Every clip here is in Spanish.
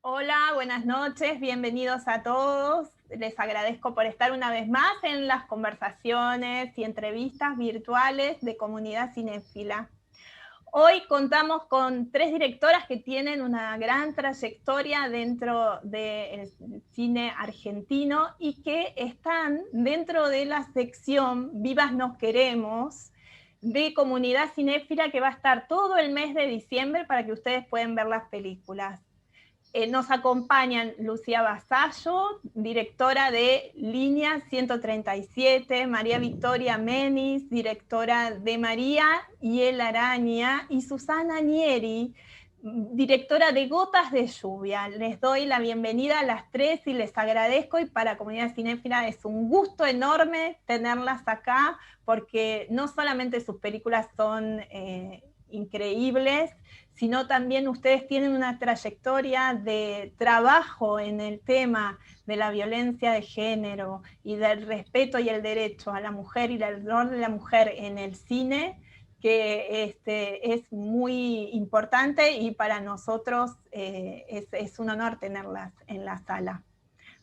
Hola, buenas noches, bienvenidos a todos. Les agradezco por estar una vez más en las conversaciones y entrevistas virtuales de Comunidad Cinéfila. Hoy contamos con tres directoras que tienen una gran trayectoria dentro del cine argentino y que están dentro de la sección Vivas Nos Queremos de Comunidad Cinéfila, que va a estar todo el mes de diciembre para que ustedes puedan ver las películas. Nos acompañan Lucía Vasallo, directora de Línea 137, María Victoria Menis, directora de María y el Araña, y Susana Nieri, directora de Gotas de Lluvia. Les doy la bienvenida a las tres y les agradezco, y para Comunidad Cinéfila es un gusto enorme tenerlas acá, porque no solamente sus películas son increíbles, sino también ustedes tienen una trayectoria de trabajo en el tema de la violencia de género y del respeto y el derecho a la mujer y el rol de la mujer en el cine, que es muy importante, y para nosotros es un honor tenerlas en la sala.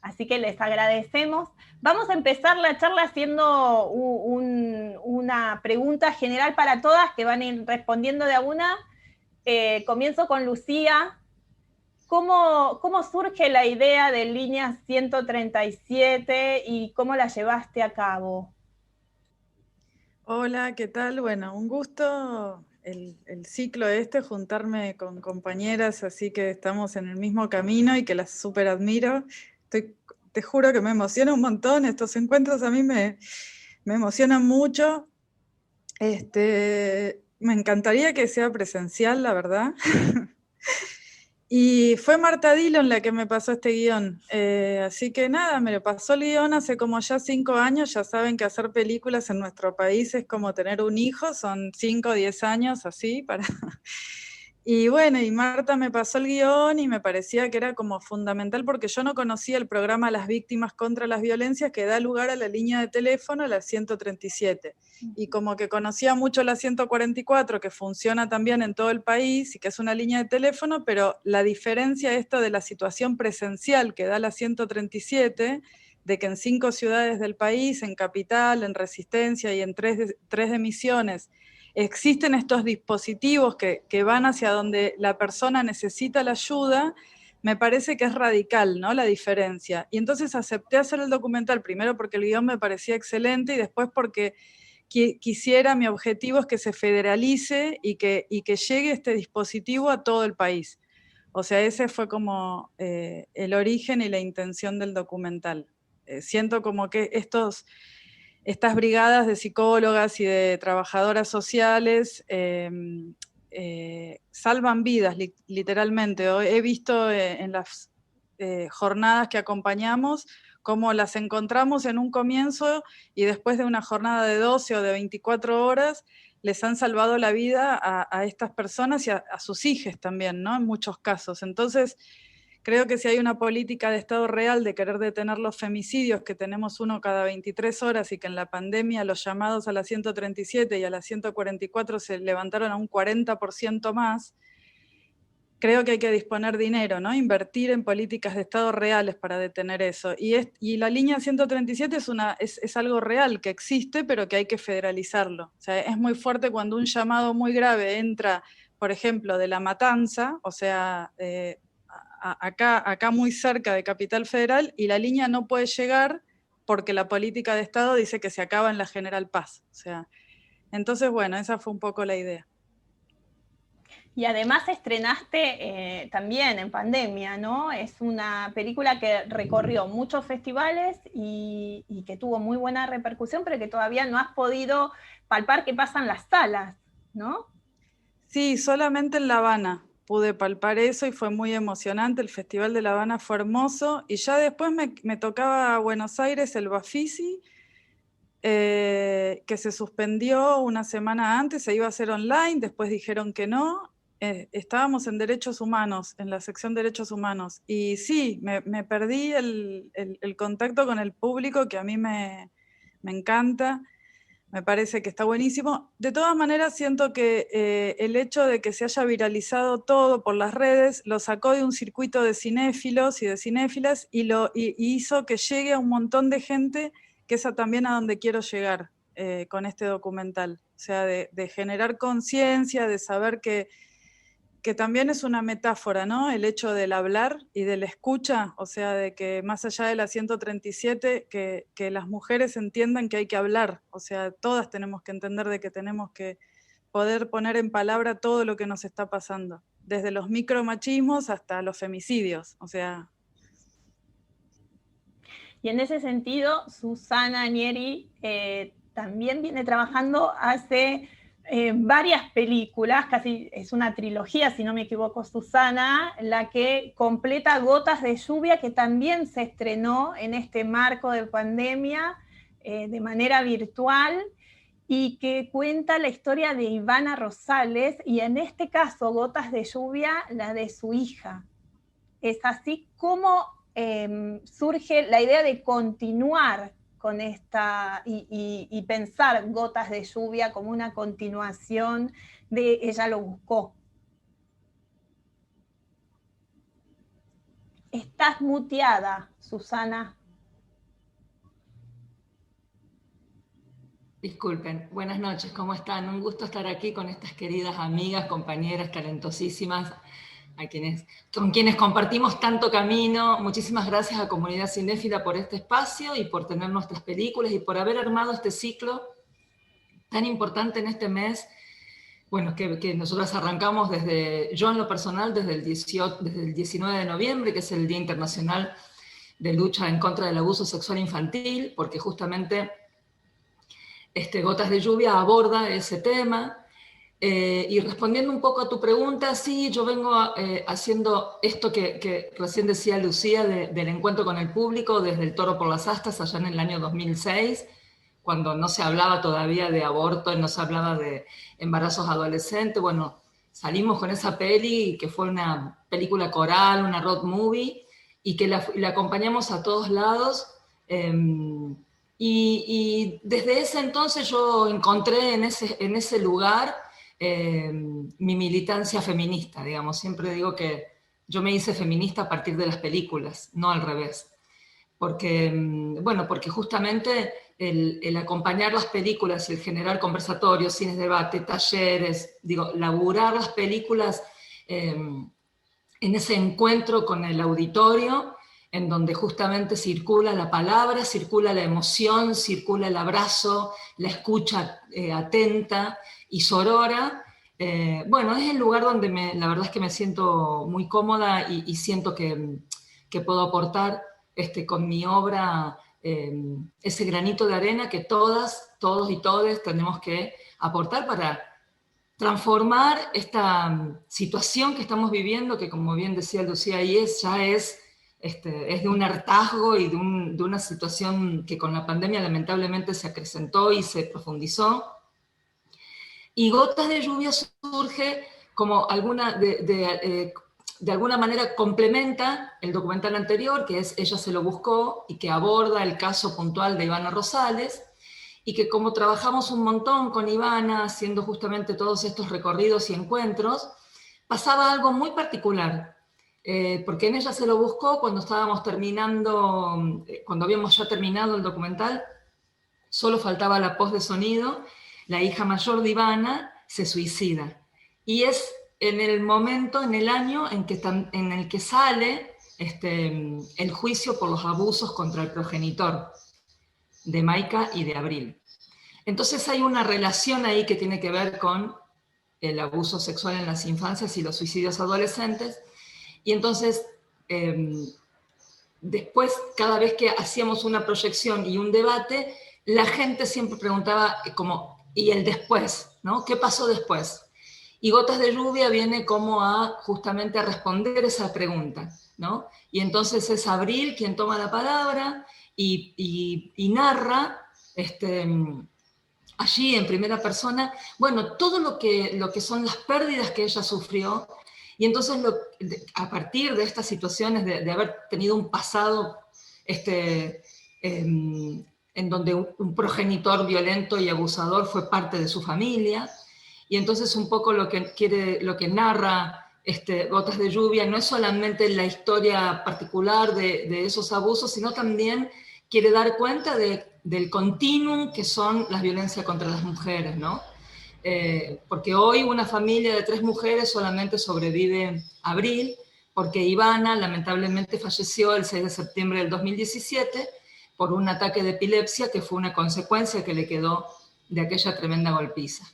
Así que les agradecemos. Vamos a empezar la charla haciendo una pregunta general para todas, que van a ir respondiendo de a una. Comienzo con Lucía. ¿Cómo surge la idea de Línea 137 y cómo la llevaste a cabo? Hola, ¿qué tal? Bueno, un gusto el ciclo juntarme con compañeras, así que estamos en el mismo camino y que las súper admiro. Te juro que me emociona un montón, estos encuentros a mí me emocionan mucho. Me encantaría que sea presencial, la verdad. Y fue Marta Dillon la que me pasó este guión. Así que nada, me lo pasó el guión hace como ya 5 años. Ya saben que hacer películas en nuestro país es como tener un hijo, son 5 o 10 años así para... Y bueno, y Marta me pasó el guión y me parecía que era como fundamental porque yo no conocía el programa Las Víctimas contra las Violencias que da lugar a la línea de teléfono, la 137. Y como que conocía mucho la 144, que funciona también en todo el país y que es una línea de teléfono, pero la diferencia esto de la situación presencial que da la 137, de que en 5 ciudades del país, en Capital, en Resistencia y en 3 de Misiones, existen estos dispositivos que van hacia donde la persona necesita la ayuda, me parece que es radical, ¿no? La diferencia. Y entonces acepté hacer el documental, primero porque el guión me parecía excelente y después porque quisiera, mi objetivo es que se federalice y que llegue este dispositivo a todo el país. O sea, ese fue como el origen y la intención del documental. Siento como que estas brigadas de psicólogas y de trabajadoras sociales salvan vidas, literalmente. He visto en las jornadas que acompañamos cómo las encontramos en un comienzo y después de una jornada de 12 o de 24 horas les han salvado la vida a estas personas y a sus hijos también, ¿no? En muchos casos. Entonces, creo que si hay una política de Estado real de querer detener los femicidios, que tenemos uno cada 23 horas y que en la pandemia los llamados a la 137 y a la 144 se levantaron a un 40% más, creo que hay que disponer dinero, ¿no? Invertir en políticas de Estado reales para detener eso. Y la línea 137 es algo real, que existe, pero que hay que federalizarlo. O sea, es muy fuerte cuando un llamado muy grave entra, por ejemplo, de La Matanza, o sea, acá muy cerca de Capital Federal, y la línea no puede llegar porque la política de Estado dice que se acaba en la General Paz. O sea, entonces, bueno, esa fue un poco la idea. Y además estrenaste también en pandemia, ¿no? Es una película que recorrió muchos festivales y que tuvo muy buena repercusión, pero que todavía no has podido palpar qué pasa en las salas, ¿no? Sí, solamente en La Habana pude palpar eso y fue muy emocionante. El Festival de La Habana fue hermoso y ya después me tocaba Buenos Aires el Bafisi, que se suspendió una semana antes, se iba a hacer online, después dijeron que no. Estábamos en Derechos Humanos, en la sección Derechos Humanos, y sí, me perdí el contacto con el público, que a mí me encanta. Me parece que está buenísimo. De todas maneras, siento que el hecho de que se haya viralizado todo por las redes lo sacó de un circuito de cinéfilos y de cinéfilas y hizo que llegue a un montón de gente, que es también a donde quiero llegar con este documental. O sea, de generar conciencia, de saber que también es una metáfora, ¿no? El hecho del hablar y de la escucha, o sea, de que más allá de la 137, que las mujeres entiendan que hay que hablar, o sea, todas tenemos que entender de que tenemos que poder poner en palabra todo lo que nos está pasando, desde los micromachismos hasta los femicidios, o sea. Y en ese sentido, Susana Nieri también viene trabajando hace varias películas, casi es una trilogía, si no me equivoco, Susana, la que completa Gotas de Lluvia, que también se estrenó en este marco de pandemia de manera virtual, y que cuenta la historia de Ivana Rosales, y en este caso, Gotas de Lluvia, la de su hija. Es así como surge la idea de continuar con esta y pensar Gotas de Lluvia como una continuación de Ella lo buscó. Estás muteada, Susana. Disculpen, buenas noches, ¿cómo están? Un gusto estar aquí con estas queridas amigas, compañeras talentosísimas, con quienes compartimos tanto camino. Muchísimas gracias a Comunidad Cinéfila por este espacio y por tener nuestras películas y por haber armado este ciclo tan importante en este mes. Bueno, que nosotras arrancamos yo en lo personal desde el 19 de noviembre, que es el Día Internacional de Lucha en contra del Abuso Sexual Infantil, porque justamente Gotas de Lluvia aborda ese tema. Y respondiendo un poco a tu pregunta, sí, yo vengo haciendo esto que recién decía Lucía del encuentro con el público desde El Toro por las Astas, allá en el año 2006, cuando no se hablaba todavía de aborto, no se hablaba de embarazos adolescentes. Bueno, salimos con esa peli, que fue una película coral, una road movie, y que la acompañamos a todos lados. Y desde ese entonces yo encontré en ese lugar mi militancia feminista, digamos. Siempre digo que yo me hice feminista a partir de las películas, no al revés. Porque justamente el acompañar las películas y el generar conversatorios, cines de debate, talleres, laburar las películas en ese encuentro con el auditorio, en donde justamente circula la palabra, circula la emoción, circula el abrazo, la escucha atenta y sorora. Bueno, es el lugar donde la verdad es que me siento muy cómoda y siento que puedo aportar con mi obra ese granito de arena que todas, todos y todes tenemos que aportar para transformar esta situación que estamos viviendo, que como bien decía Lucía, ya es de un hartazgo y de una situación que con la pandemia lamentablemente se acrecentó y se profundizó. Y Gotas de Lluvia surge como de alguna manera complementa el documental anterior, que es Ella se lo buscó, y que aborda el caso puntual de Ivana Rosales, y que como trabajamos un montón con Ivana, haciendo justamente todos estos recorridos y encuentros, pasaba algo muy particular. Porque en Ella se lo buscó, cuando habíamos ya terminado el documental, solo faltaba la post de sonido, la hija mayor de Ivana se suicida. Y es en el momento, en el año en el que sale el juicio por los abusos contra el progenitor de Maika y de Abril. Entonces hay una relación ahí que tiene que ver con el abuso sexual en las infancias y los suicidios adolescentes. Y entonces, después, cada vez que hacíamos una proyección y un debate, la gente siempre preguntaba ¿y el después? ¿No? ¿Qué pasó después? Y Gotas de Lluvia viene como justamente a responder esa pregunta, ¿no? Y entonces es Abril quien toma la palabra y narra allí en primera persona, bueno, todo lo que son las pérdidas que ella sufrió. Y entonces a partir de estas situaciones de haber tenido un pasado en donde un progenitor violento y abusador fue parte de su familia. Y entonces un poco lo que narra Gotas de lluvia no es solamente la historia particular de esos abusos, sino también quiere dar cuenta del continuum que son las violencias contra las mujeres, ¿no? Porque hoy una familia de 3 mujeres solamente sobrevive a Abril, porque Ivana lamentablemente falleció el 6 de septiembre del 2017 por un ataque de epilepsia que fue una consecuencia que le quedó de aquella tremenda golpiza.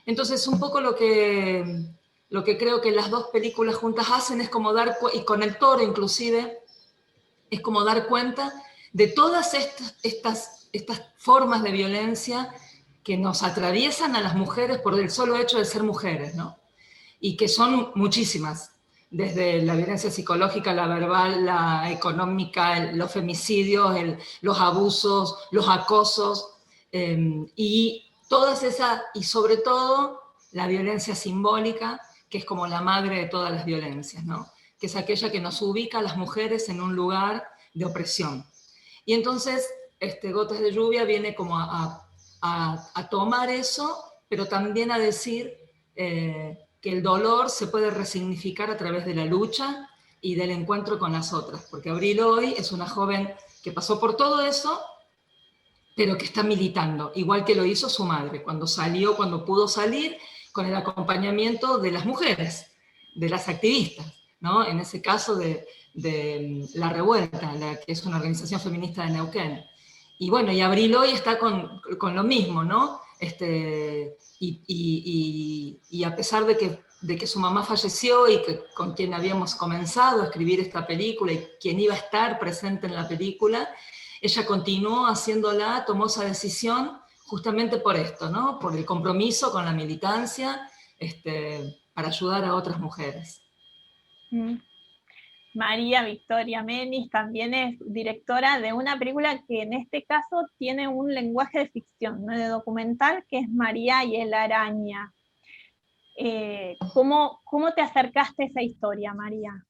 Entonces, un poco lo que creo que las 2 películas juntas hacen es como y con el Toro inclusive, es como dar cuenta de todas estas formas de violencia que nos atraviesan a las mujeres por el solo hecho de ser mujeres, ¿no? Y que son muchísimas, desde la violencia psicológica, la verbal, la económica, los femicidios, los abusos, los acosos, y todas esas, y sobre todo la violencia simbólica, que es como la madre de todas las violencias, ¿no? Que es aquella que nos ubica a las mujeres en un lugar de opresión. Y entonces, Gotas de lluvia viene como a tomar eso, pero también a decir que el dolor se puede resignificar a través de la lucha y del encuentro con las otras, porque Abril hoy es una joven que pasó por todo eso, pero que está militando, igual que lo hizo su madre, cuando pudo salir, con el acompañamiento de las mujeres, de las activistas, ¿no? En ese caso de La Revuelta, que es una organización feminista de Neuquén. Y bueno, y Abril hoy está con lo mismo, ¿no? Y a pesar de que su mamá falleció y que con quien habíamos comenzado a escribir esta película y quien iba a estar presente en la película, ella continuó haciéndola, tomó esa decisión justamente por esto, ¿no? Por el compromiso con la militancia, para ayudar a otras mujeres. María Victoria Menis también es directora de una película que en este caso tiene un lenguaje de ficción, ¿no? De documental, que es María y el Araña. ¿Cómo te acercaste a esa historia, María?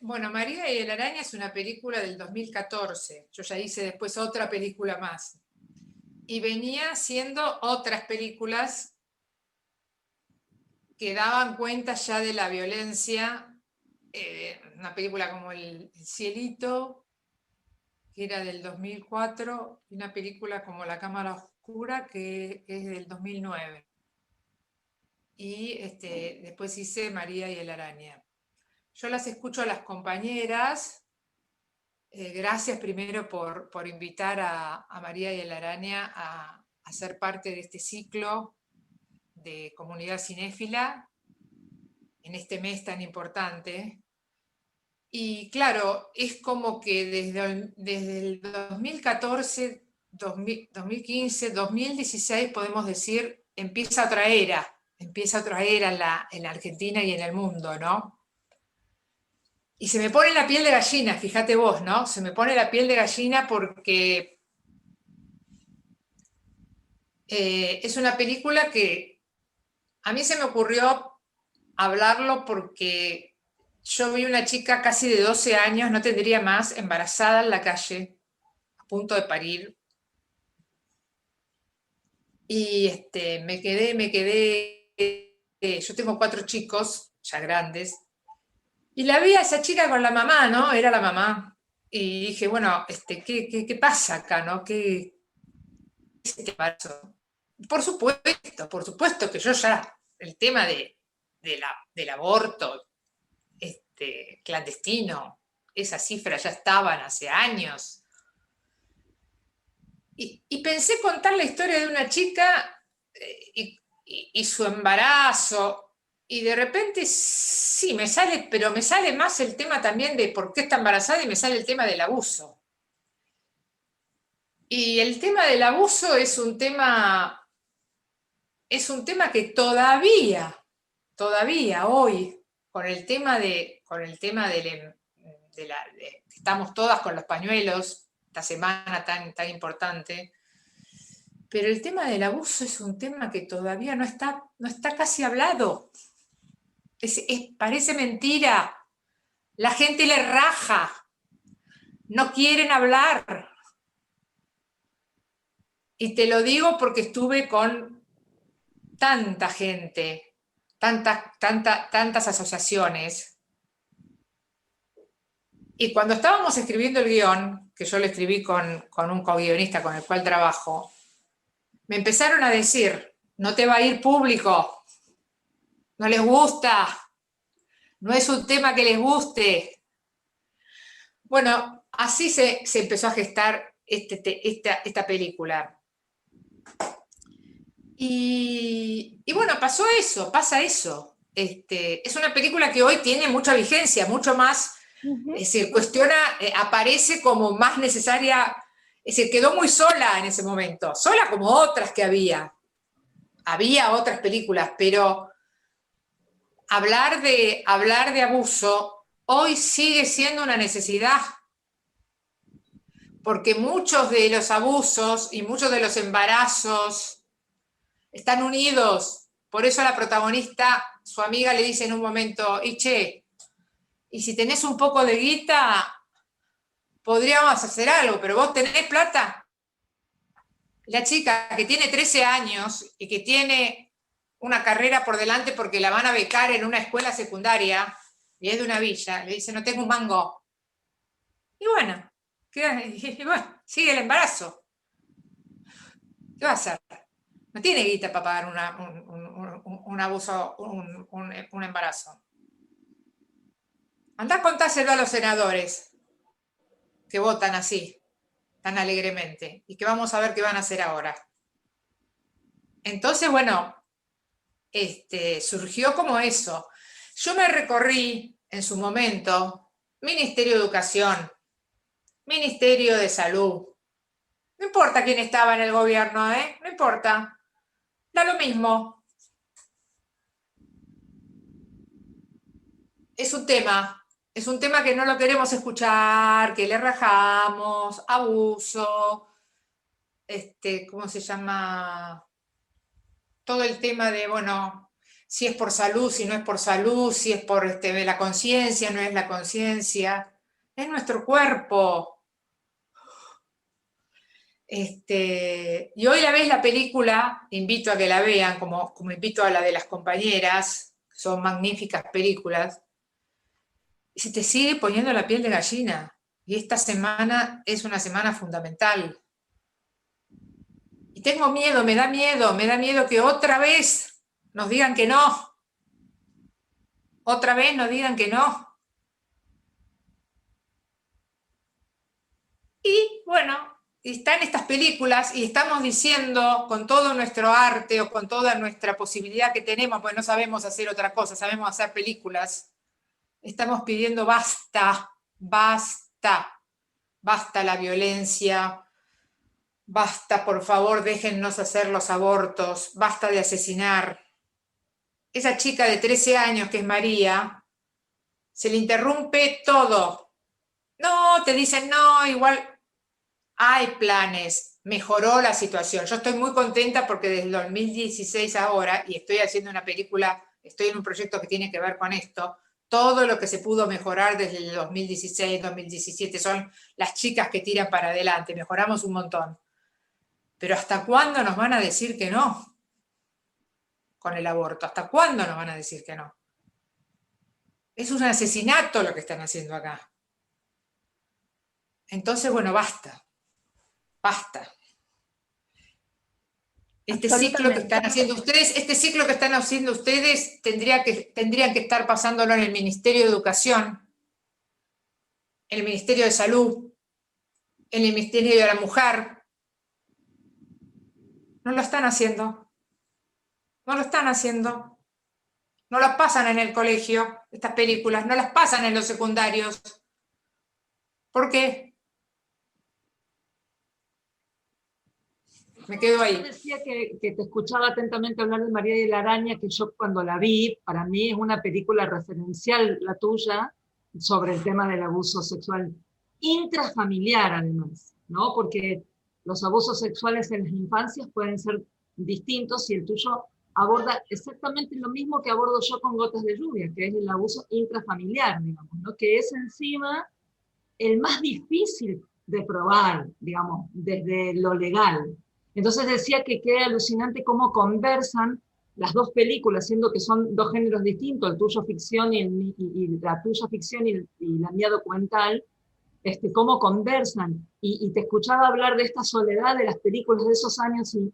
Bueno, María y el Araña es una película del 2014. Yo ya hice después otra película más. Y venía haciendo otras películas que daban cuenta ya de la violencia. Una película como El Cielito, que era del 2004, y una película como La Cámara Oscura, que es del 2009. Y después hice María y el Araña. Yo las escucho a las compañeras. Gracias primero por invitar a María y el Araña a ser parte de este ciclo de Comunidad Cinéfila en este mes tan importante. Y claro, es como que desde el 2014, 2015, 2016, podemos decir, empieza otra era en la Argentina y en el mundo, ¿no? Y se me pone la piel de gallina, fíjate vos, ¿no? Se me pone la piel de gallina porque es una película que a mí se me ocurrió hablarlo porque yo vi una chica casi de 12 años, no tendría más, embarazada en la calle, a punto de parir. Y me quedé, yo tengo 4 chicos ya grandes, y la vi a esa chica con la mamá, ¿no? Era la mamá. Y dije, bueno, ¿qué pasa acá, no? ¿Qué es este embarazo? Por supuesto que yo ya, el tema del aborto clandestino, esas cifras ya estaban hace años. Y pensé contar la historia de una chica y su embarazo, y de repente sí, me sale más el tema también de por qué está embarazada y me sale el tema del abuso. Y el tema del abuso es un tema que todavía hoy, con el tema de estamos todas con los pañuelos, esta semana tan importante, pero el tema del abuso es un tema que todavía no está casi hablado. Parece mentira. La gente le raja. no quieren hablar. Y te lo digo porque estuve con tanta gente, tantas asociaciones. Y cuando estábamos escribiendo el guión, que yo lo escribí con un co-guionista con el cual trabajo, me empezaron a decir, no te va a ir público, no les gusta, no es un tema que les guste. Bueno, así se empezó a gestar esta película. Y bueno, pasa eso. Es una película que hoy tiene mucha vigencia, mucho más, es decir, aparece como más necesaria, es decir, quedó muy sola en ese momento, sola como otras que había otras películas, pero hablar de abuso hoy sigue siendo una necesidad, porque muchos de los abusos y muchos de los embarazos están unidos. Por eso a la protagonista, su amiga le dice en un momento, y si tenés un poco de guita, podríamos hacer algo, pero vos tenés plata. La chica que tiene 13 años y que tiene una carrera por delante porque la van a becar en una escuela secundaria y es de una villa, le dice, no tengo un mango. Y bueno, sigue el embarazo. ¿Qué va a hacer? No tiene guita para pagar un abuso, un embarazo. Andá a contárselo a los senadores que votan así, tan alegremente, y que vamos a ver qué van a hacer ahora. Entonces, bueno, surgió como eso. Yo me recorrí en su momento Ministerio de Educación, Ministerio de Salud. No importa quién estaba en el gobierno, no importa. Da lo mismo. Es un tema que no lo queremos escuchar, que le rajamos, abuso, ¿cómo se llama? Todo el tema de, bueno, si es por salud, si no es por salud, si es por la conciencia, no es la conciencia, es nuestro cuerpo. Y hoy la ves la película, invito a que la vean, como invito a la de las compañeras, son magníficas películas, y se te sigue poniendo la piel de gallina. Y esta semana es una semana fundamental. Y tengo miedo, me da miedo que otra vez nos digan que no. Otra vez nos digan que no. Y bueno, están estas películas y estamos diciendo con todo nuestro arte o con toda nuestra posibilidad que tenemos, pues no sabemos hacer otra cosa, sabemos hacer películas, estamos pidiendo basta la violencia, basta, por favor, déjennos hacer los abortos, basta de asesinar. Esa chica de 13 años que es María, se le interrumpe todo. No, te dicen, no, igual hay planes, mejoró la situación. Yo estoy muy contenta porque desde el 2016 ahora, y estoy haciendo una película, estoy en un proyecto que tiene que ver con esto, todo lo que se pudo mejorar desde el 2016, 2017 son las chicas que tiran para adelante, mejoramos un montón. Pero ¿hasta cuándo nos van a decir que no? Con el aborto, ¿hasta cuándo nos van a decir que no? Es un asesinato lo que están haciendo acá. Entonces, bueno, basta. Este ciclo que están haciendo ustedes, tendrían que estar pasándolo en el Ministerio de Educación, en el Ministerio de Salud, en el Ministerio de la Mujer. No lo están haciendo. No las pasan en el colegio, estas películas, no las pasan en los secundarios. ¿Por qué? Me quedo ahí. Yo decía que te escuchaba atentamente hablar de María y la Araña, que yo cuando la vi, para mí es una película referencial, la tuya, sobre el tema del abuso sexual intrafamiliar, además, ¿no? Porque los abusos sexuales en las infancias pueden ser distintos y el tuyo aborda exactamente lo mismo que abordo yo con Gotas de Lluvia, que es el abuso intrafamiliar, digamos, ¿no? Que es encima el más difícil de probar, digamos, desde lo legal. Entonces decía que qué alucinante cómo conversan las dos películas, siendo que son dos géneros distintos, el tuyo ficción y la tuya ficción y la mía documental, cómo conversan. Y te escuchaba hablar de esta soledad de las películas de esos años y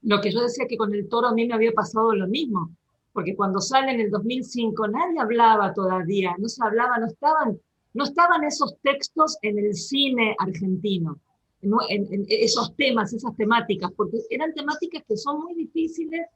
lo que yo decía que con El Toro a mí me había pasado lo mismo, porque cuando sale en el 2005 nadie hablaba todavía, no se hablaba, no estaban esos textos en el cine argentino, en esos temas, esas temáticas, porque eran temáticas que son muy difíciles.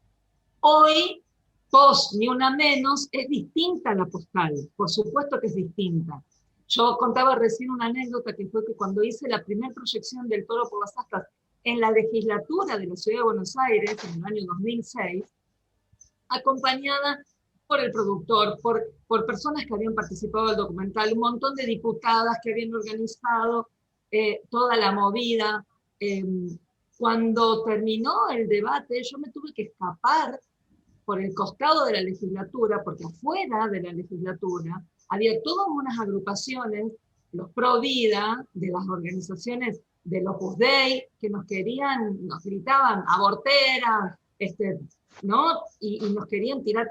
Hoy, post Ni Una Menos, es distinta la postal, por supuesto que es distinta. Yo contaba recién una anécdota que fue que cuando hice la primera proyección del Toro por las Astas en la legislatura de la Ciudad de Buenos Aires, en el año 2006, acompañada por el productor, por personas que habían participado del documental, un montón de diputadas que habían organizado toda la movida. Cuando terminó el debate, yo me tuve que escapar por el costado de la legislatura, porque afuera de la legislatura había todas unas agrupaciones, los Pro Vida, de las organizaciones del Opus Dei, que nos gritaban aborteras, ¿no? Y nos querían tirar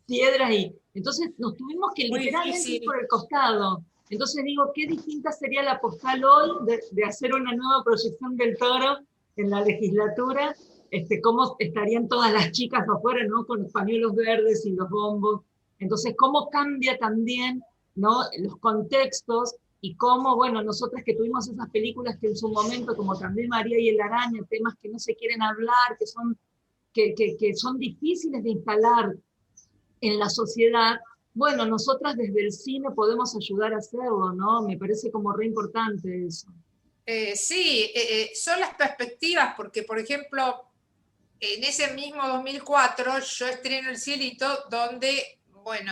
piedras, y entonces nos tuvimos que literalmente ir por el costado. Entonces digo, qué distinta sería la postal hoy de hacer una nueva proyección del Toro en la legislatura, cómo estarían todas las chicas afuera, ¿no? Con los pañuelos verdes y los bombos. Entonces, cómo cambia también, ¿no? Los contextos, y cómo, bueno, nosotras que tuvimos esas películas que en su momento, como también María y el Araña, temas que no se quieren hablar, que son difíciles de instalar en la sociedad, bueno, nosotras desde el cine podemos ayudar a hacerlo, ¿no? Me parece como re importante eso. Sí, son las perspectivas, porque, por ejemplo, en ese mismo 2004 yo estreno El Cielito, donde, bueno,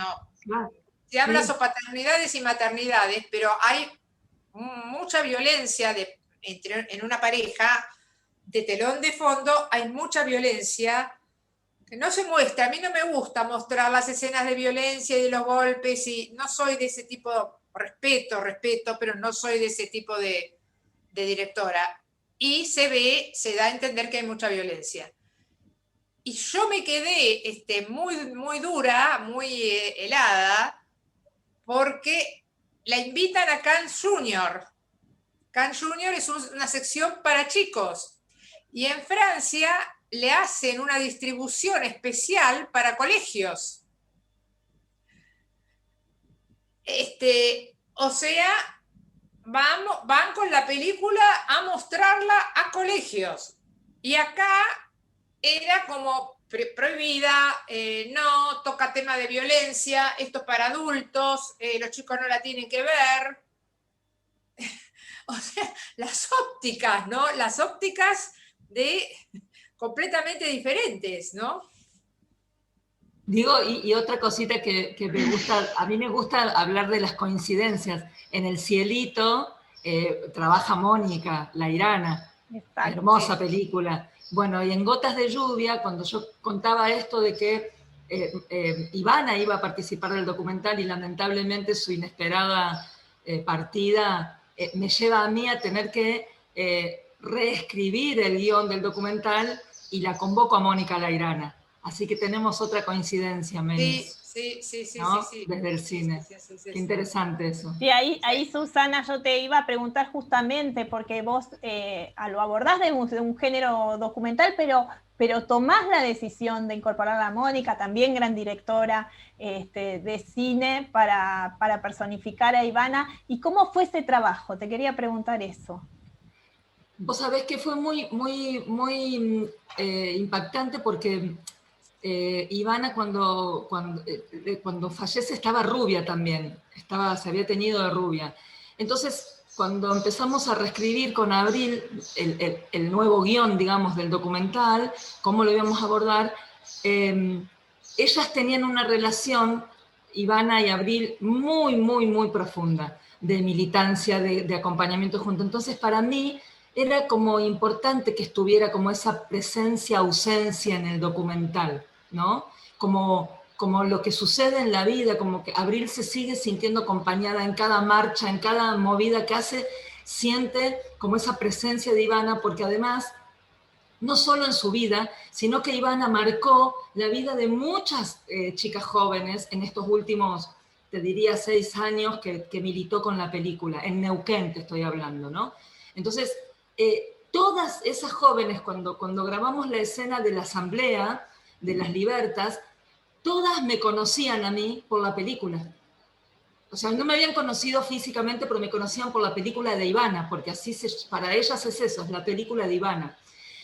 se habla sobre paternidades y maternidades, pero hay mucha violencia en una pareja, de telón de fondo hay mucha violencia que no se muestra. A mí no me gusta mostrar las escenas de violencia y de los golpes, y no soy de ese tipo, respeto, pero no soy de ese tipo de directora. Y se da a entender que hay mucha violencia. Y yo me quedé muy, muy dura, muy helada, porque la invitan a Cannes Junior. Cannes Junior es una sección para chicos. Y en Francia le hacen una distribución especial para colegios. O sea, van con la película a mostrarla a colegios. Y acá era como prohibida, no, toca tema de violencia, esto es para adultos, los chicos no la tienen que ver. O sea, las ópticas, ¿no? Las ópticas completamente diferentes, ¿no? Digo, y otra cosita que me gusta, a mí me gusta hablar de las coincidencias. En El Cielito trabaja Mónica, la Irana, hermosa película. Bueno, y en Gotas de Lluvia, cuando yo contaba esto de que Ivana iba a participar del documental y lamentablemente su inesperada partida me lleva a mí a tener que reescribir el guión del documental, y la convoco a Mónica Lairana. Así que tenemos otra coincidencia, Menis. Sí, ¿no? sí. Desde el cine. Sí. Qué interesante eso. Sí, ahí Susana, yo te iba a preguntar justamente, porque vos lo abordás de un género documental, pero tomás la decisión de incorporar a Mónica, también gran directora de cine, para personificar a Ivana. ¿Y cómo fue ese trabajo? Te quería preguntar eso. Vos sabés que fue muy, muy, muy impactante, porque Ivana cuando fallece estaba rubia también, se había teñido de rubia. Entonces, cuando empezamos a reescribir con Abril el nuevo guión, digamos, del documental, cómo lo íbamos a abordar, ellas tenían una relación, Ivana y Abril, muy, muy, muy profunda, de militancia, de acompañamiento junto. Entonces, para mí era como importante que estuviera como esa presencia-ausencia en el documental, ¿no? Como como lo que sucede en la vida, como que Abril se sigue sintiendo acompañada en cada marcha, en cada movida que hace, siente como esa presencia de Ivana, porque además, no solo en su vida, sino que Ivana marcó la vida de muchas chicas jóvenes en estos últimos, te diría, 6 años que militó con la película, en Neuquén te estoy hablando, ¿no? Entonces, todas esas jóvenes, cuando grabamos la escena de la asamblea, de las libertas, todas me conocían a mí por la película. O sea, no me habían conocido físicamente, pero me conocían por la película de Ivana, porque así para ellas es eso, es la película de Ivana.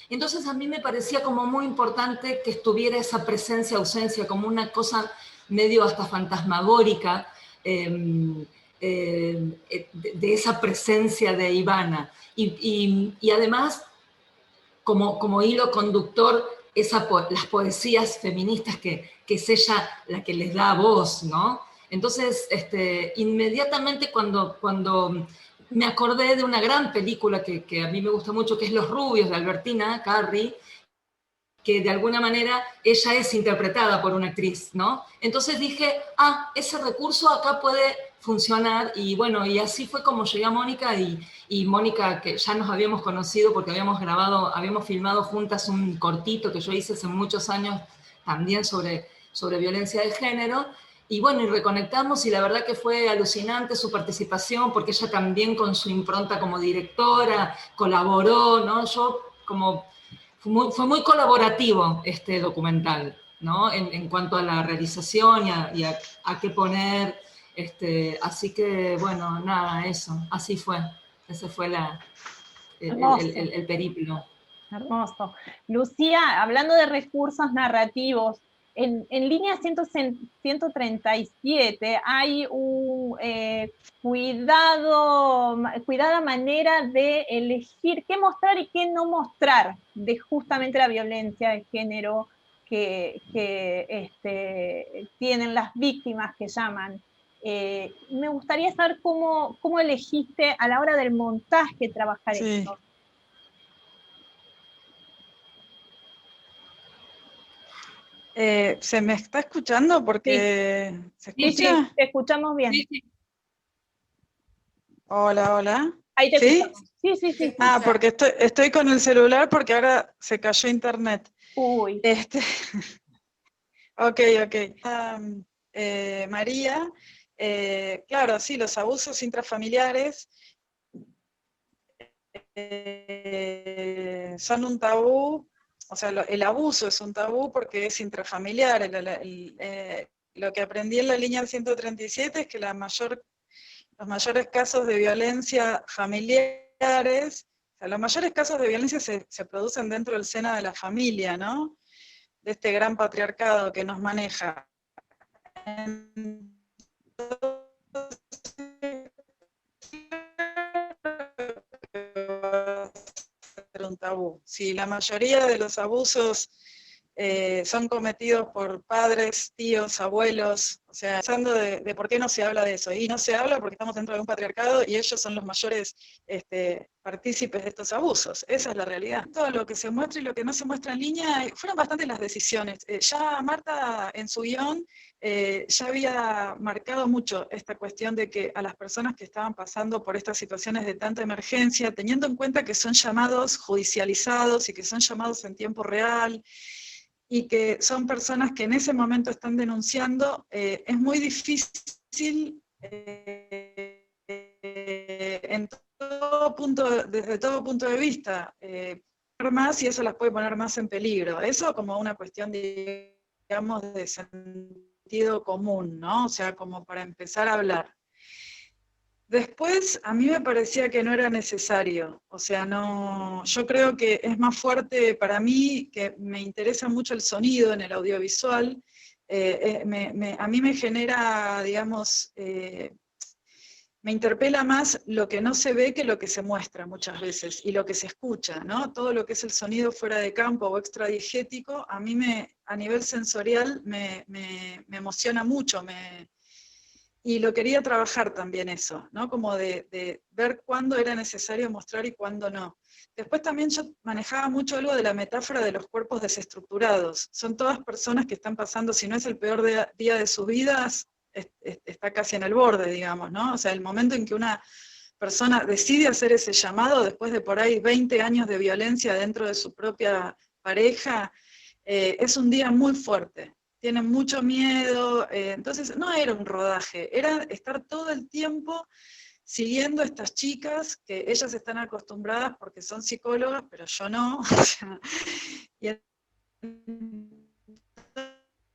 Entonces a mí me parecía como muy importante que estuviera esa presencia, ausencia, como una cosa medio hasta fantasmagórica de esa presencia de Ivana. Y además, como hilo conductor, las poesías feministas que es ella la que les da voz, ¿no? Entonces, inmediatamente cuando me acordé de una gran película que a mí me gusta mucho, que es Los Rubios, de Albertina Carri, que de alguna manera ella es interpretada por una actriz, ¿no? Entonces dije, ese recurso acá puede funcionar, y bueno, y así fue como llegué a Mónica, y Mónica, que ya nos habíamos conocido porque habíamos filmado juntas un cortito que yo hice hace muchos años, también sobre violencia de género, y bueno, y reconectamos, y la verdad que fue alucinante su participación, porque ella también con su impronta como directora colaboró, ¿no? Fue muy colaborativo este documental, ¿no? En cuanto a la realización y a qué poner, así que, bueno, nada, eso, así fue. Ese fue el periplo. Hermoso. Lucía, hablando de recursos narrativos, en línea 137 hay cuidada manera de elegir qué mostrar y qué no mostrar de justamente la violencia de género que tienen las víctimas, que llaman. Me gustaría saber cómo elegiste a la hora del montaje trabajar esto. ¿Se me está escuchando? Porque sí. ¿se escucha? Sí, te escuchamos bien. Sí. Hola. Ahí te escuchamos. Sí. Porque estoy con el celular porque ahora se cayó internet. Uy. Ok. María, claro, sí, los abusos intrafamiliares son un tabú. O sea, el abuso es un tabú porque es intrafamiliar. Lo que aprendí en la línea 137 es que los mayores casos de violencia familiares, los mayores casos de violencia se producen dentro del seno de la familia, ¿no? De este gran patriarcado que nos maneja. Un tabú. Si la mayoría de los abusos son cometidos por padres, tíos, abuelos, o sea, pensando de por qué no se habla de eso, y no se habla porque estamos dentro de un patriarcado y ellos son los mayores partícipes de estos abusos. Esa es la realidad. Todo lo que se muestra y lo que no se muestra en línea fueron bastante las decisiones. Ya Marta en su guión ya había marcado mucho esta cuestión de que a las personas que estaban pasando por estas situaciones de tanta emergencia, teniendo en cuenta que son llamados judicializados y que son llamados en tiempo real, y que son personas que en ese momento están denunciando, es muy difícil desde todo punto de vista, más, y eso las puede poner más en peligro. Eso como una cuestión, digamos, de sentido común, ¿no? O sea, como para empezar a hablar. Después, a mí me parecía que no era necesario, o sea, no, yo creo que es más fuerte para mí, que me interesa mucho el sonido en el audiovisual, a mí me genera, digamos, me interpela más lo que no se ve que lo que se muestra muchas veces, y lo que se escucha, ¿no? Todo lo que es el sonido fuera de campo o extradiegético, a mí a nivel sensorial me emociona mucho, y lo quería trabajar también eso, ¿no? Como de ver cuándo era necesario mostrar y cuándo no. Después también yo manejaba mucho algo de la metáfora de los cuerpos desestructurados. Son todas personas que están pasando, si no es el peor día de sus vidas, está casi en el borde, digamos, ¿no? O sea, el momento en que una persona decide hacer ese llamado después de por ahí 20 años de violencia dentro de su propia pareja, es un día muy fuerte. Tienen mucho miedo, entonces no era un rodaje, era estar todo el tiempo siguiendo a estas chicas, que ellas están acostumbradas porque son psicólogas, pero yo no. Y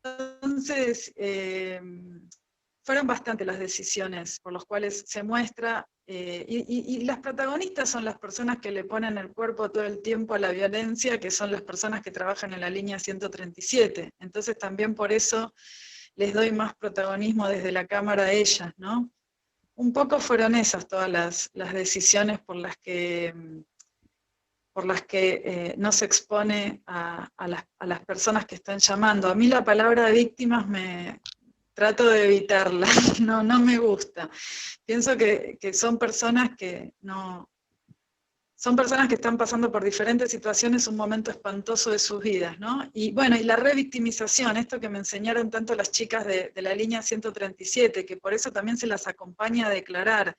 entonces, fueron bastante las decisiones por las cuales se muestra, y las protagonistas son las personas que le ponen el cuerpo todo el tiempo a la violencia, que son las personas que trabajan en la línea 137. Entonces también por eso les doy más protagonismo desde la cámara a ellas, ¿no? Un poco fueron esas todas las decisiones por las que no se expone a las personas que están llamando. A mí la palabra víctimas trato de evitarla, no me gusta. Pienso que son personas que están pasando por diferentes situaciones, un momento espantoso de sus vidas, ¿no? Y bueno, y la revictimización, esto que me enseñaron tanto las chicas de la línea 137, que por eso también se las acompaña a declarar,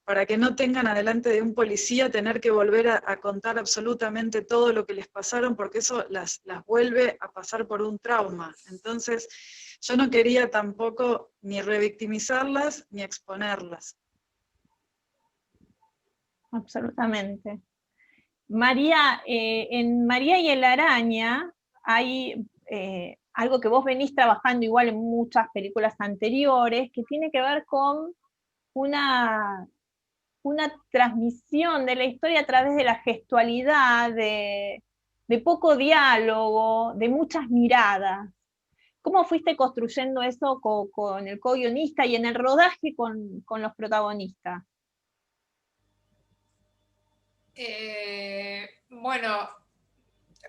para que no tengan adelante de un policía tener que volver a contar absolutamente todo lo que les pasaron, porque eso las vuelve a pasar por un trauma. Entonces, yo no quería tampoco ni revictimizarlas ni exponerlas. Absolutamente. María, en María y el Araña hay algo que vos venís trabajando igual en muchas películas anteriores, que tiene que ver con una transmisión de la historia a través de la gestualidad, de poco diálogo, de muchas miradas. ¿Cómo fuiste construyendo eso con el co-guionista y en el rodaje con los protagonistas? Bueno,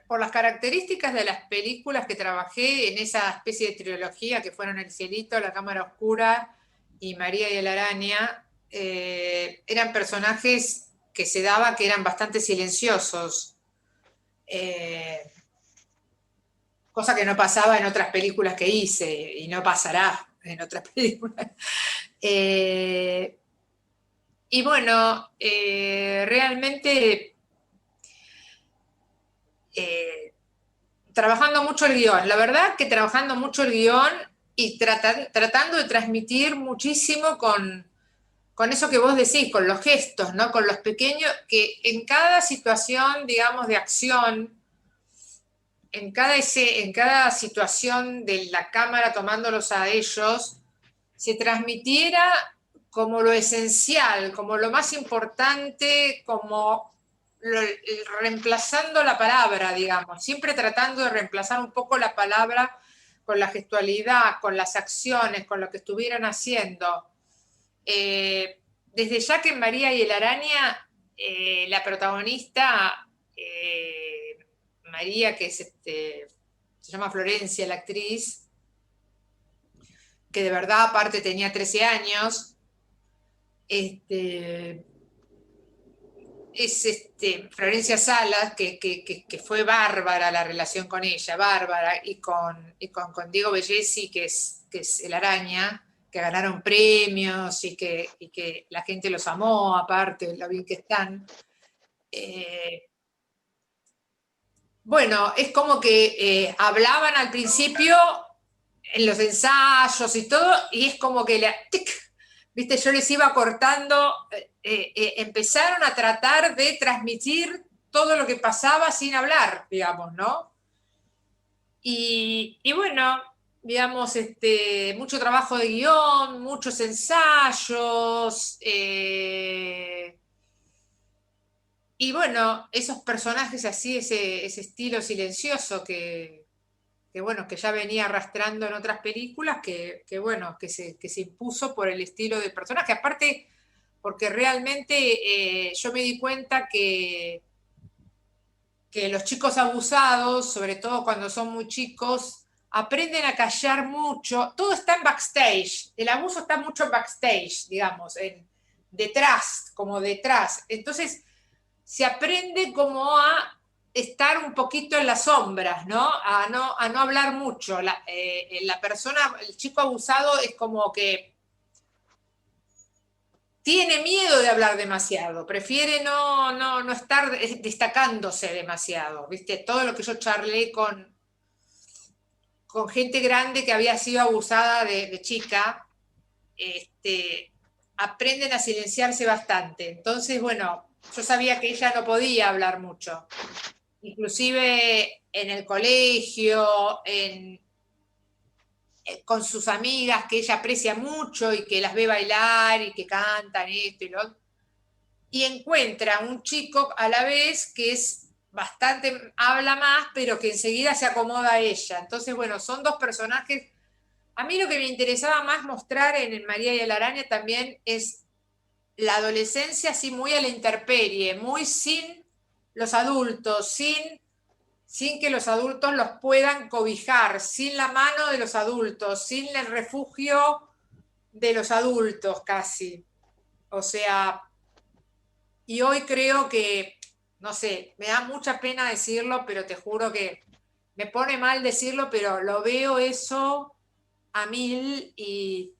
por las características de las películas que trabajé en esa especie de trilogía que fueron El Cielito, La Cámara Oscura y María y el Araña, eran personajes que se daba que eran bastante silenciosos, cosa que no pasaba en otras películas que hice y no pasará en otras películas. Y bueno, realmente trabajando mucho el guión. La verdad que trabajando mucho el guión y tratando de transmitir muchísimo con eso que vos decís, con los gestos, ¿no? Con los pequeños, que en cada situación, digamos, de acción, en cada situación de la cámara tomándolos a ellos, se transmitiera como lo esencial, como lo más importante, como reemplazando la palabra, digamos, siempre tratando de reemplazar un poco la palabra con la gestualidad, con las acciones, con lo que estuvieran haciendo. Desde ya que en María y el Araña, la protagonista, María, que se llama Florencia, la actriz, que de verdad aparte tenía 13 años, es Florencia Salas, que fue bárbara la relación con ella, bárbara, y con Diego Bellesi, que es el Araña, que ganaron premios y que la gente los amó, aparte, lo bien que están. Bueno, es como que hablaban al principio en los ensayos y todo, y es como que ¿viste? Yo les iba cortando, empezaron a tratar de transmitir todo lo que pasaba sin hablar, digamos, ¿no? Y bueno, digamos, mucho trabajo de guión, muchos ensayos, y bueno, esos personajes así, ese estilo silencioso que bueno, que ya venía arrastrando en otras películas, que se impuso por el estilo de personaje. Aparte, porque realmente yo me di cuenta que los chicos abusados, sobre todo cuando son muy chicos, aprenden a callar mucho, todo está en backstage, el abuso está mucho en backstage, digamos, como detrás. Entonces, se aprende como a estar un poquito en las sombras, ¿no? A no hablar mucho. La persona, el chico abusado es como que tiene miedo de hablar demasiado, prefiere no estar destacándose demasiado, ¿viste? Todo lo que yo charlé con gente grande que había sido abusada de chica, aprenden a silenciarse bastante. Entonces, bueno, yo sabía que ella no podía hablar mucho. Inclusive en el colegio, con sus amigas que ella aprecia mucho y que las ve bailar y que cantan esto y lo otro. Y encuentra un chico a la vez que es bastante, habla más, pero que enseguida se acomoda a ella. Entonces, bueno, son dos personajes. A mí lo que me interesaba más mostrar en el María y la araña también es la adolescencia así muy a la intemperie, muy sin los adultos, sin que los adultos los puedan cobijar, sin la mano de los adultos, sin el refugio de los adultos casi. O sea, y hoy creo que, no sé, me da mucha pena decirlo, pero te juro que me pone mal decirlo, pero lo veo eso a mil y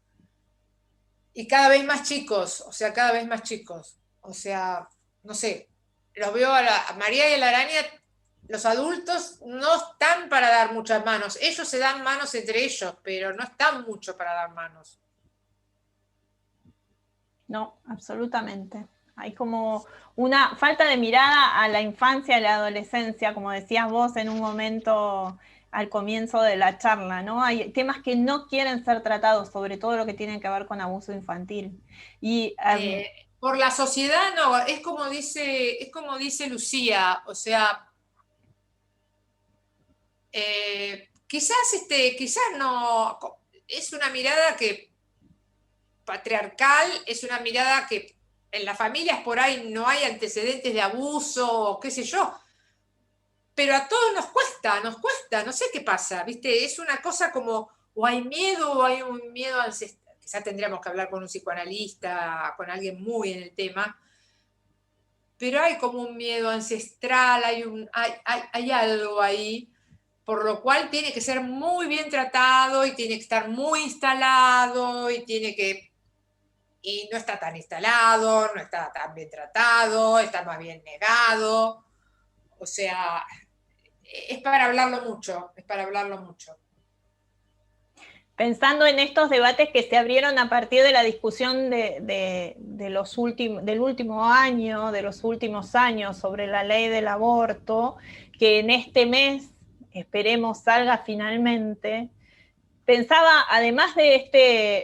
cada vez más chicos, o sea, cada vez más chicos. O sea, no sé, los veo a María y a la araña, los adultos no están para dar muchas manos. Ellos se dan manos entre ellos, pero no están mucho para dar manos. No, absolutamente. Hay como una falta de mirada a la infancia y la adolescencia, como decías vos en un momento al comienzo de la charla, ¿no? Hay temas que no quieren ser tratados, sobre todo lo que tiene que ver con abuso infantil. Y por la sociedad no, es como dice Lucía, o sea, quizás no, es una mirada que patriarcal, es una mirada que en las familias por ahí no hay antecedentes de abuso, o qué sé yo, pero a todos nos cuesta, no sé qué pasa, ¿viste? Es una cosa como, o hay miedo, o hay un miedo ancestral, quizás tendríamos que hablar con un psicoanalista, con alguien muy en el tema, pero hay como un miedo ancestral, hay algo ahí, por lo cual tiene que ser muy bien tratado y tiene que estar muy instalado y no está tan instalado, no está tan bien tratado, está más bien negado. O sea, es para hablarlo mucho. Pensando en estos debates que se abrieron a partir de la discusión del último año, de los últimos años sobre la ley del aborto, que en este mes esperemos salga finalmente, pensaba, además de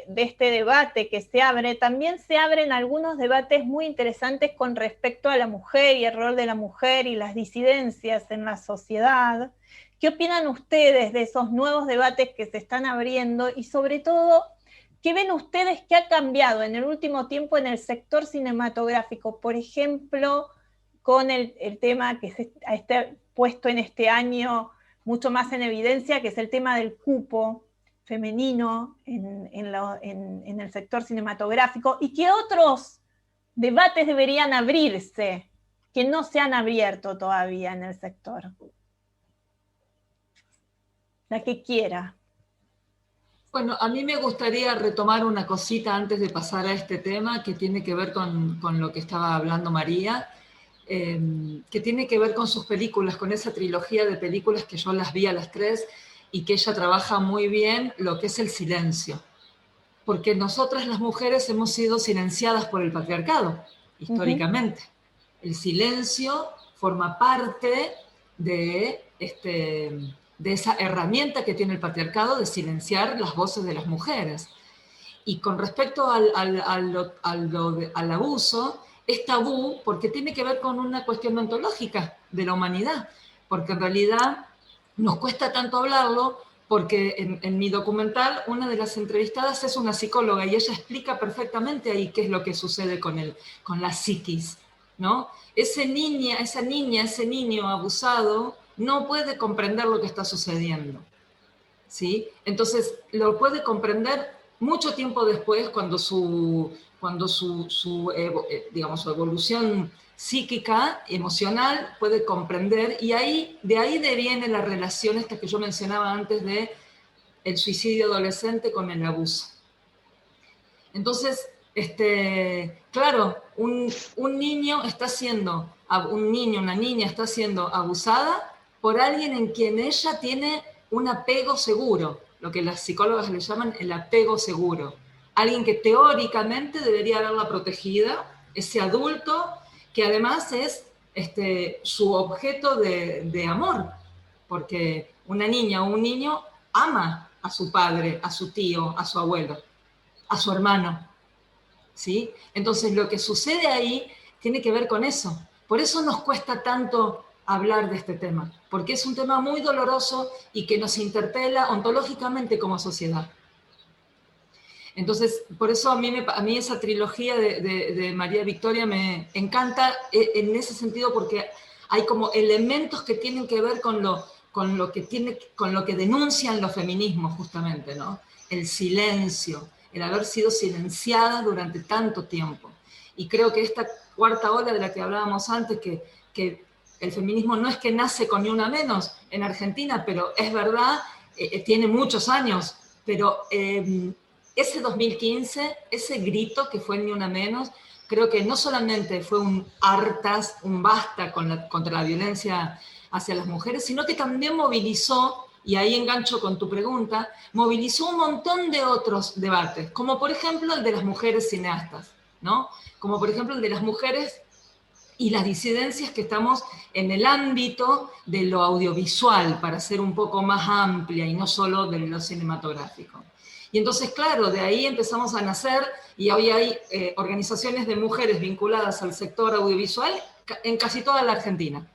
este debate que se abre, también se abren algunos debates muy interesantes con respecto a la mujer y el rol de la mujer y las disidencias en la sociedad. ¿Qué opinan ustedes de esos nuevos debates que se están abriendo? Y sobre todo, ¿qué ven ustedes que ha cambiado en el último tiempo en el sector cinematográfico? Por ejemplo, con el tema que se está puesto en este año mucho más en evidencia, que es el tema del cupo femenino en el sector cinematográfico, y qué otros debates deberían abrirse que no se han abierto todavía en el sector. La que quiera. Bueno, a mí me gustaría retomar una cosita antes de pasar a este tema que tiene que ver con lo que estaba hablando María, que tiene que ver con sus películas, con esa trilogía de películas que yo las vi a las tres y que ella trabaja muy bien lo que es el silencio. Porque nosotras las mujeres hemos sido silenciadas por el patriarcado, históricamente. El silencio forma parte de esa herramienta que tiene el patriarcado de silenciar las voces de las mujeres. Y con respecto al abuso, es tabú porque tiene que ver con una cuestión ontológica de la humanidad, porque en realidad nos cuesta tanto hablarlo, porque en mi documental una de las entrevistadas es una psicóloga y ella explica perfectamente ahí qué es lo que sucede con la psiquis, ¿no? Esa niña, ese niño abusado no puede comprender lo que está sucediendo. ¿sí? Entonces lo puede comprender mucho tiempo después cuando digamos, su evolución psíquica, emocional, puede comprender, y de ahí deviene la relación esta que yo mencionaba antes de el suicidio adolescente con el abuso. Entonces, claro, un niño, una niña está siendo abusada por alguien en quien ella tiene un apego seguro, lo que las psicólogas le llaman el apego seguro. Alguien que teóricamente debería haberla protegida, ese adulto que además es su objeto de amor, porque una niña o un niño ama a su padre, a su tío, a su abuelo, a su hermano, ¿sí? Entonces lo que sucede ahí tiene que ver con eso. Por eso nos cuesta tanto hablar de este tema, porque es un tema muy doloroso y que nos interpela ontológicamente como sociedad. Entonces, por eso a mí esa trilogía de María Victoria me encanta en ese sentido, porque hay como elementos que tienen que ver con lo que denuncian los feminismos, justamente, ¿no? El silencio, el haber sido silenciada durante tanto tiempo. Y creo que esta cuarta ola de la que hablábamos antes, que el feminismo no es que nace con Ni Una Menos en Argentina, pero es verdad, tiene muchos años, pero ese 2015, ese grito que fue Ni Una Menos, creo que no solamente fue un hartas, un basta contra la violencia hacia las mujeres, sino que también movilizó, y ahí engancho con tu pregunta, movilizó un montón de otros debates, como por ejemplo el de las mujeres cineastas, ¿no? Como por ejemplo el de las mujeres y las disidencias que estamos en el ámbito de lo audiovisual, para ser un poco más amplia y no solo de lo cinematográfico. Y entonces, claro, de ahí empezamos a nacer, y hoy hay organizaciones de mujeres vinculadas al sector audiovisual en casi toda la Argentina,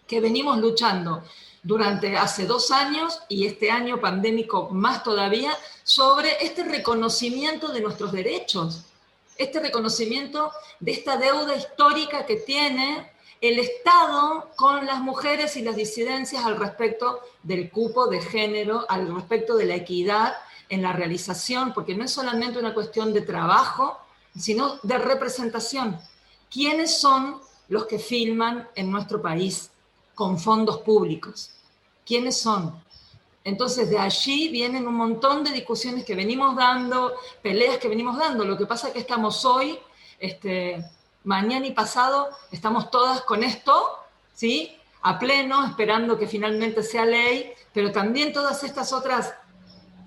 que venimos luchando durante hace 2 años, y este año pandémico más todavía, sobre este reconocimiento de nuestros derechos, este reconocimiento de esta deuda histórica que tiene el Estado con las mujeres y las disidencias al respecto del cupo de género, al respecto de la equidad en la realización, porque no es solamente una cuestión de trabajo, sino de representación. ¿Quiénes son los que filman en nuestro país con fondos públicos? ¿Quiénes son? Entonces, de allí vienen un montón de discusiones que venimos dando, peleas que venimos dando. Lo que pasa es que estamos hoy, mañana y pasado, estamos todas con esto, ¿sí? A pleno, esperando que finalmente sea ley, pero también todas estas otras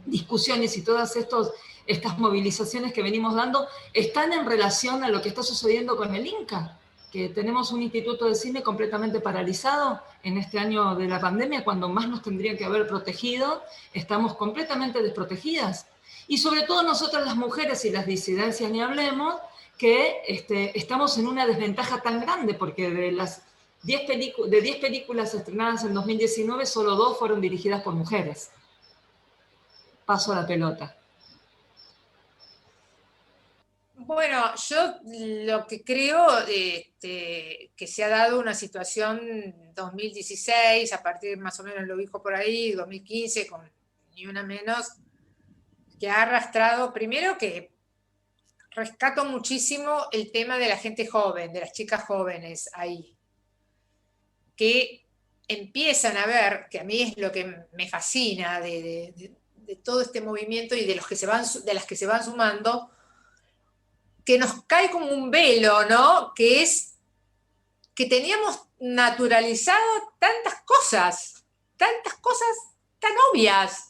discusiones y todas estas movilizaciones que venimos dando están en relación a lo que está sucediendo con el Inca, que tenemos un instituto de cine completamente paralizado en este año de la pandemia, cuando más nos tendrían que haber protegido, estamos completamente desprotegidas. Y sobre todo nosotras las mujeres y las disidencias, ni hablemos, que estamos en una desventaja tan grande, porque de 10 películas estrenadas en 2019, solo 2 fueron dirigidas por mujeres. Paso la pelota. Bueno, yo lo que creo que se ha dado una situación 2016, a partir más o menos lo dijo por ahí, 2015, con Ni Una Menos, que ha arrastrado, primero que rescato muchísimo el tema de la gente joven, de las chicas jóvenes ahí, que empiezan a ver, que a mí es lo que me fascina de todo este movimiento y de las que se van sumando, que nos cae como un velo, ¿no? Que es que teníamos naturalizado tantas cosas tan obvias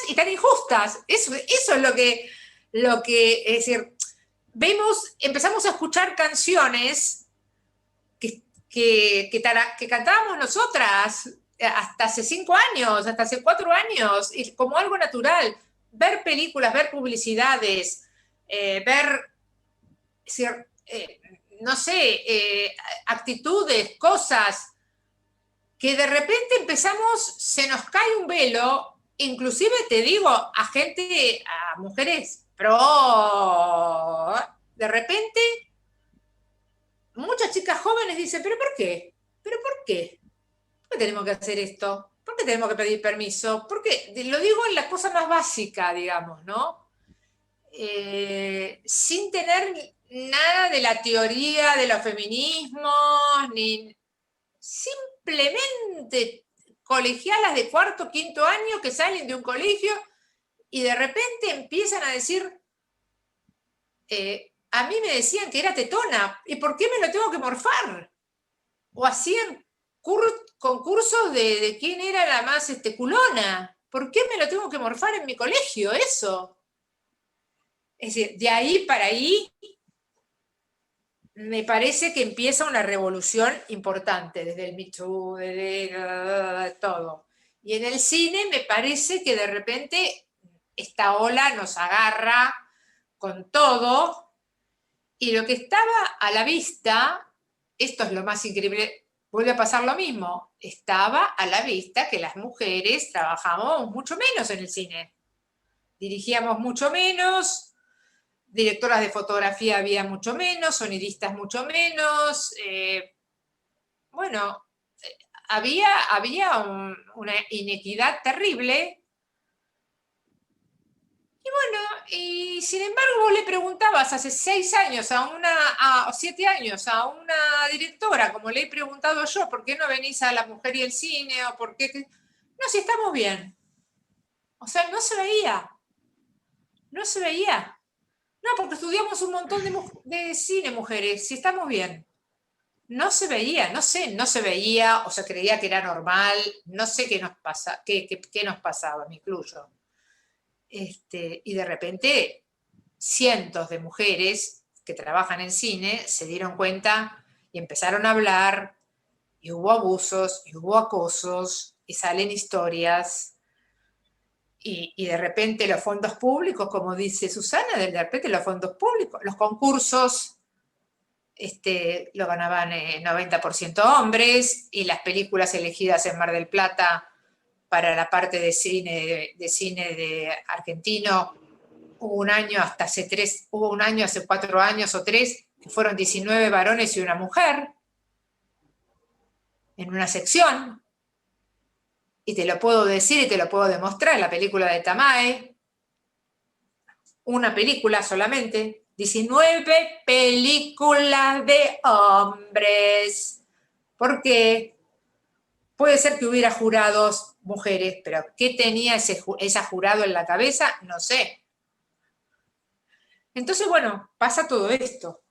y tan injustas. Eso es lo que es decir, empezamos a escuchar canciones que cantábamos nosotras hasta hace 5 años, hasta hace 4 años, y como algo natural. Ver películas, ver publicidades, no sé, actitudes, cosas, que de repente se nos cae un velo, inclusive te digo, a mujeres pro, de repente, muchas chicas jóvenes dicen, ¿pero por qué? ¿Pero por qué? ¿Por qué tenemos que hacer esto? ¿Por qué tenemos que pedir permiso? Porque lo digo en la cosa más básica, digamos, ¿no? Sin tener nada de la teoría de los feminismos, ni simplemente colegialas de cuarto, quinto año que salen de un colegio y de repente empiezan a decir, a mí me decían que era tetona, ¿y por qué me lo tengo que morfar? O hacían concursos de quién era la más culona. ¿Por qué me lo tengo que morfar en mi colegio? Eso. Es decir, de ahí para ahí me parece que empieza una revolución importante, desde el Me Too, desde todo. Y en el cine me parece que de repente esta ola nos agarra con todo, y lo que estaba a la vista, esto es lo más increíble, vuelve a pasar lo mismo, estaba a la vista que las mujeres trabajamos mucho menos en el cine, dirigíamos mucho menos, directoras de fotografía había mucho menos, sonidistas mucho menos, bueno, había una inequidad terrible. Y bueno, y sin embargo vos le preguntabas hace 6 años o 7 años a una directora, como le he preguntado yo, ¿por qué no venís a La Mujer y el Cine? O por qué. No, si estamos bien. O sea, no se veía. No se veía. No, porque estudiamos un montón de cine, mujeres, si estamos bien. No se veía, no sé, no se veía, o se creía que era normal, no sé qué nos pasaba, me incluyo. Y de repente, cientos de mujeres que trabajan en cine se dieron cuenta y empezaron a hablar, y hubo abusos, y hubo acosos, y salen historias, y de repente los fondos públicos, como dice Susana, de repente los fondos públicos, los concursos, lo ganaban 90% hombres, y las películas elegidas en Mar del Plata para la parte de cine de argentino, hubo un año hace 4 años o 3, que fueron 19 varones y una mujer en una sección, y te lo puedo decir y te lo puedo demostrar, la película de Tamae, una película solamente, 19 películas de hombres. ¿Por qué? Puede ser que hubiera jurados mujeres, pero ¿qué tenía esa jurado en la cabeza? No sé. Entonces, bueno, pasa todo esto.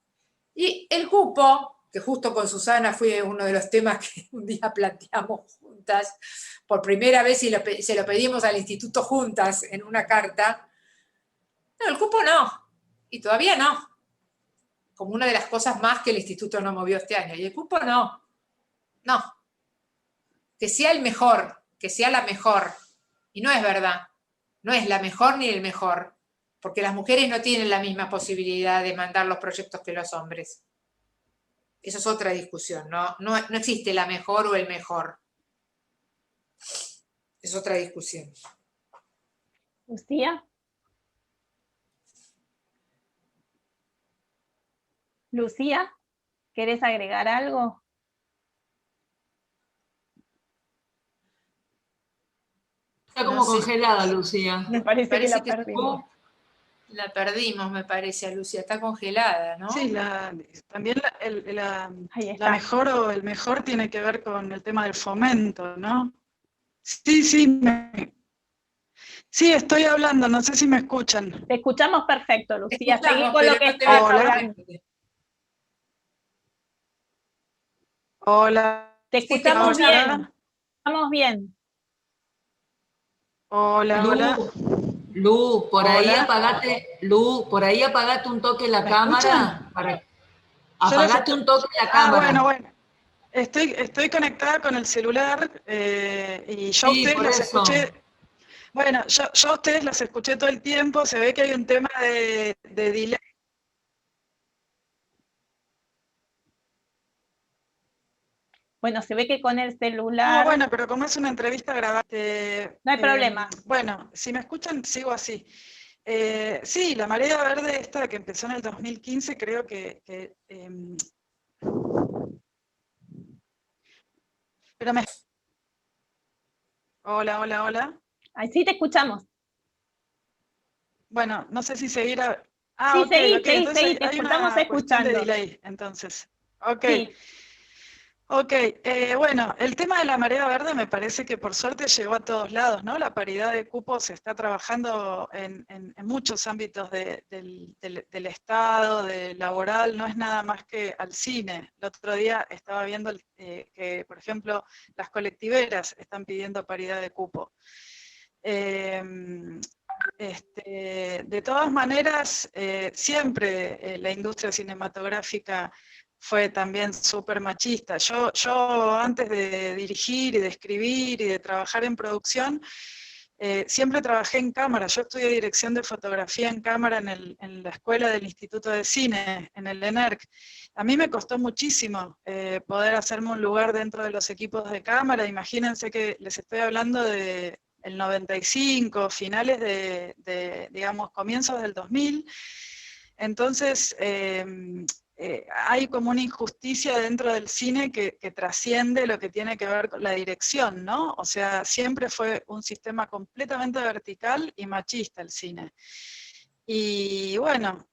Y el cupo, que justo con Susana fue uno de los temas que un día planteamos juntas, por primera vez se lo pedimos al instituto juntas en una carta. No, el cupo no, y todavía no. Como una de las cosas más que el instituto no movió este año. Y el cupo no. Que sea el mejor, que sea la mejor. Y no es verdad. No es la mejor ni el mejor. Porque las mujeres no tienen la misma posibilidad de mandar los proyectos que los hombres. Eso es otra discusión. No existe la mejor o el mejor. Es otra discusión. Lucía. Lucía, ¿querés agregar algo? Está como congelada, Lucía. Me parece que la que perdimos. La perdimos, me parece, a Lucía. Está congelada, ¿no? Sí, también Ahí está. la mejor o el mejor tiene que ver con el tema del fomento, ¿no? Sí, sí, estoy hablando, no sé si me escuchan. Te escuchamos perfecto, Lucía. Escuchamos, Seguí con lo pero que no te estás veo hablando. perfecto. Hola. Te escuchamos Sí, bien. hola. Estamos bien. Hola. Lu, por ahí Hola. apagate un toque la ¿Me cámara. Apagate un toque la cámara. Bueno. Estoy conectada con el celular y yo a Sí, ustedes por las eso. escuché. Bueno, yo a ustedes las escuché todo el tiempo, se ve que hay un tema de delay. Bueno, se ve que con el celular... Bueno, pero como es una entrevista grabada... No hay problema. Bueno, si me escuchan, sigo así. Sí, la marea verde esta que empezó en el 2015, creo que pero Hola, hola, hola. Ahí sí te escuchamos. Bueno, no sé si seguir a... Sí, ok, seguí, ok, entonces te hay estamos una cuestión de escuchando. delay, entonces. Ok, Sí, ok. Bueno, el tema de la marea verde me parece que por suerte llegó a todos lados, ¿no? La paridad de cupos se está trabajando en muchos ámbitos del Estado, de laboral, no es nada más que al cine. El otro día estaba viendo que, por ejemplo, las colectiveras están pidiendo paridad de cupo. De todas maneras, siempre la industria cinematográfica fue también súper machista. Yo antes de dirigir y de escribir y de trabajar en producción, siempre trabajé en cámara. Yo estudié dirección de fotografía en cámara en la escuela del Instituto de Cine, en el ENERC. A mí me costó muchísimo poder hacerme un lugar dentro de los equipos de cámara. Imagínense que les estoy hablando de el 95, finales digamos, comienzos del 2000. Entonces, hay como una injusticia dentro del cine que trasciende lo que tiene que ver con la dirección, ¿no? O sea, siempre fue un sistema completamente vertical y machista el cine. Y bueno,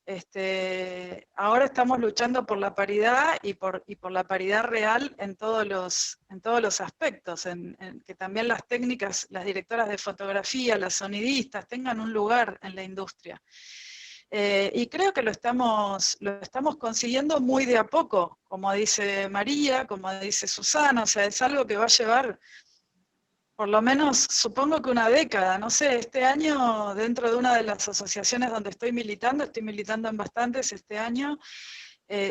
ahora estamos luchando por la paridad y por la paridad real en todos los aspectos, en que también las técnicas, las directoras de fotografía, las sonidistas tengan un lugar en la industria. Y creo que lo estamos consiguiendo muy de a poco, como dice María, como dice Susana, o sea, es algo que va a llevar por lo menos, supongo que una década, no sé, este año dentro de una de las asociaciones donde estoy militando en bastantes este año,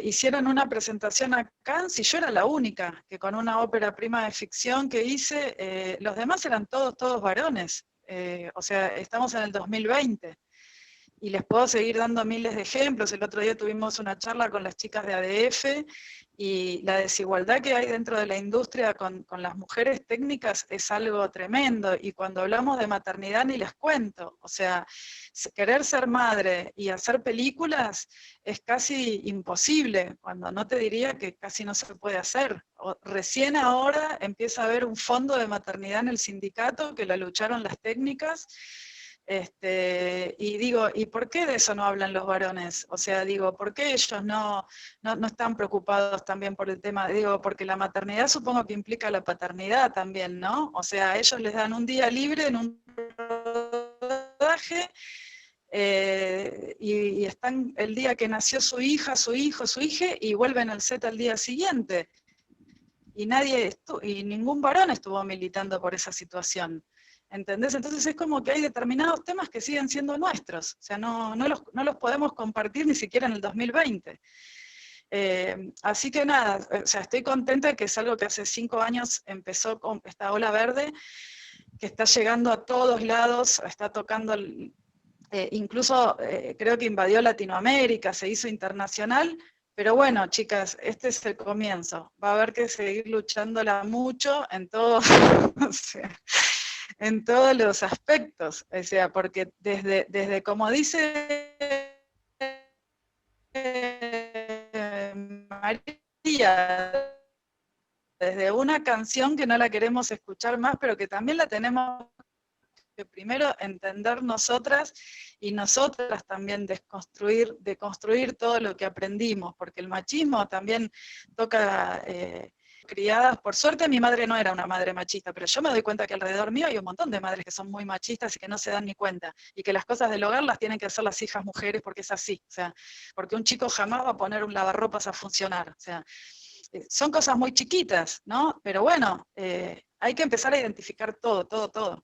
hicieron una presentación a Cannes y yo era la única que con una ópera prima de ficción que hice, los demás eran todos varones, o sea, estamos en el 2020. Y les puedo seguir dando miles de ejemplos. El otro día tuvimos una charla con las chicas de ADF y la desigualdad que hay dentro de la industria con las mujeres técnicas es algo tremendo. Y cuando hablamos de maternidad ni les cuento. O sea, querer ser madre y hacer películas es casi imposible, cuando no te diría que casi no se puede hacer. Recién ahora empieza a haber un fondo de maternidad en el sindicato que la lucharon las técnicas. Y digo, ¿y por qué de eso no hablan los varones? O sea, digo, ¿por qué ellos no están preocupados también por el tema? Digo, porque la maternidad supongo que implica la paternidad también, ¿no? O sea, a ellos les dan un día libre en un rodaje, y están el día que nació su hija, su hijo, su hija, y vuelven al set al día siguiente. Y ningún varón estuvo militando por esa situación. ¿Entendés? Entonces es como que hay determinados temas que siguen siendo nuestros, o sea, no los podemos compartir ni siquiera en el 2020. Así que nada, o sea, estoy contenta de que es algo que hace 5 años empezó con esta ola verde, que está llegando a todos lados, está tocando, incluso creo que invadió Latinoamérica, se hizo internacional, pero bueno, chicas, este es el comienzo, va a haber que seguir luchándola mucho en todo, o sea, en todos los aspectos, o sea, porque desde como dice María, desde una canción que no la queremos escuchar más, pero que también la tenemos que primero entender nosotras y nosotras también deconstruir todo lo que aprendimos, porque el machismo también toca... criadas, por suerte mi madre no era una madre machista, pero yo me doy cuenta que alrededor mío hay un montón de madres que son muy machistas y que no se dan ni cuenta, y que las cosas del hogar las tienen que hacer las hijas mujeres porque es así, o sea, porque un chico jamás va a poner un lavarropas a funcionar, o sea, son cosas muy chiquitas, ¿no? Pero bueno, hay que empezar a identificar todo.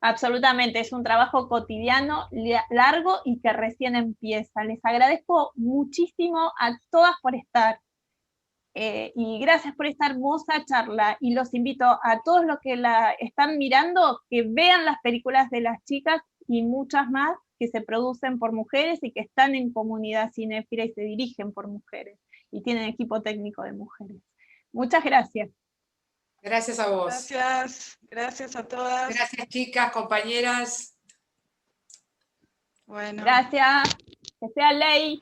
absolutamente, es un trabajo cotidiano, largo y que recién empieza. Les agradezco muchísimo a todas por estar. Y gracias por esta hermosa charla, y los invito a todos los que la están mirando que vean las películas de las chicas y muchas más que se producen por mujeres y que están en comunidad cinéfila y se dirigen por mujeres y tienen equipo técnico de mujeres. Muchas gracias. Gracias a vos. Gracias a todas. Gracias, chicas, compañeras. Bueno. Gracias. Que sea ley.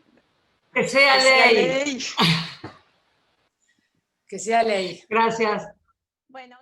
Que sea ley. Que sea ley. Gracias. Bueno.